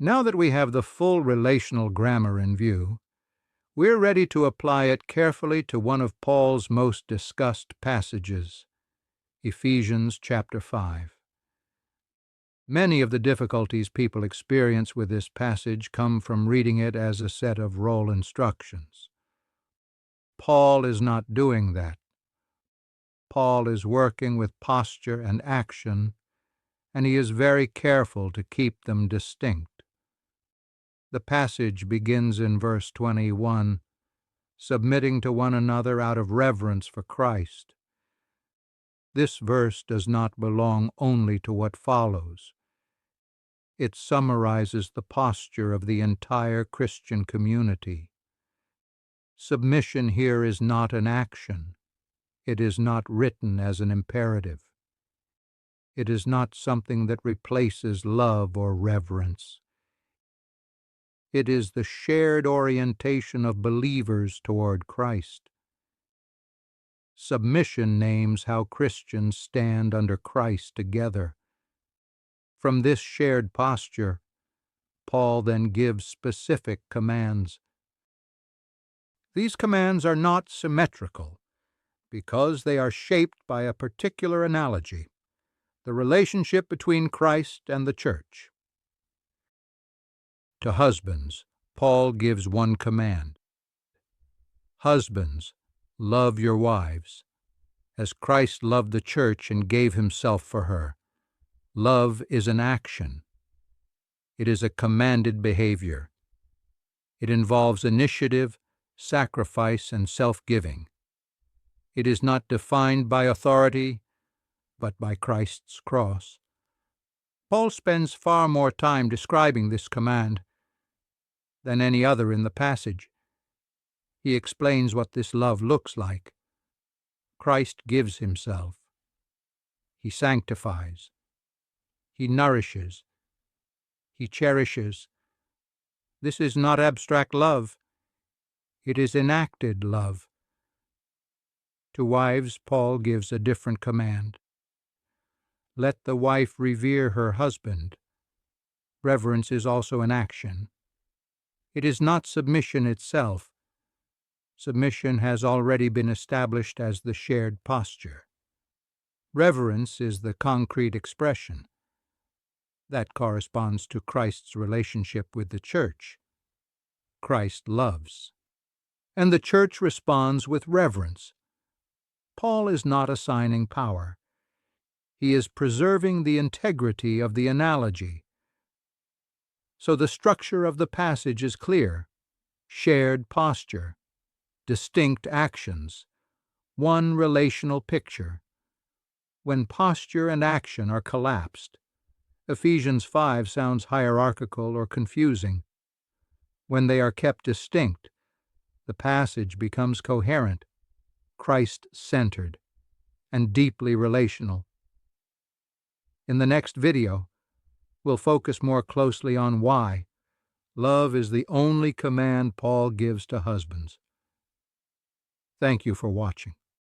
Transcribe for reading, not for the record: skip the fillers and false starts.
Now that we have the full relational grammar in view, we're ready to apply it carefully to one of Paul's most discussed passages, Ephesians chapter 5. Many of the difficulties people experience with this passage come from reading it as a set of role instructions. Paul is not doing that. Paul is working with posture and action, and he is very careful to keep them distinct. The passage begins in verse 21, submitting to one another out of reverence for Christ. This verse does not belong only to what follows. It summarizes the posture of the entire Christian community. Submission here is not an action. It is not written as an imperative. It is not something that replaces love or reverence. It is the shared orientation of believers toward Christ. Submission names how Christians stand under Christ together. From this shared posture, Paul then gives specific commands. These commands are not symmetrical, because they are shaped by a particular analogy, the relationship between Christ and the church. To husbands, Paul gives one command. Husbands, love your wives, as Christ loved the church and gave himself for her. Love is an action. It is a commanded behavior. It involves initiative, sacrifice, and self-giving. It is not defined by authority, but by Christ's cross. Paul spends far more time describing this command than any other in the passage. He explains what this love looks like. Christ gives himself. He sanctifies. He nourishes. He cherishes. This is not abstract love. It is enacted love. To wives, Paul gives a different command. Let the wife revere her husband. Reverence is also an action. It is not submission itself. Submission has already been established as the shared posture. Reverence is the concrete expression. That corresponds to Christ's relationship with the church. Christ loves. And the church responds with reverence. Paul is not assigning power. He is preserving the integrity of the analogy. So the structure of the passage is clear. Shared posture. Distinct actions. One relational picture. When posture and action are collapsed, Ephesians 5 sounds hierarchical or confusing. When they are kept distinct, the passage becomes coherent, Christ-centered, and deeply relational. In the next video, we'll focus more closely on why love is the only command Paul gives to husbands. Thank you for watching.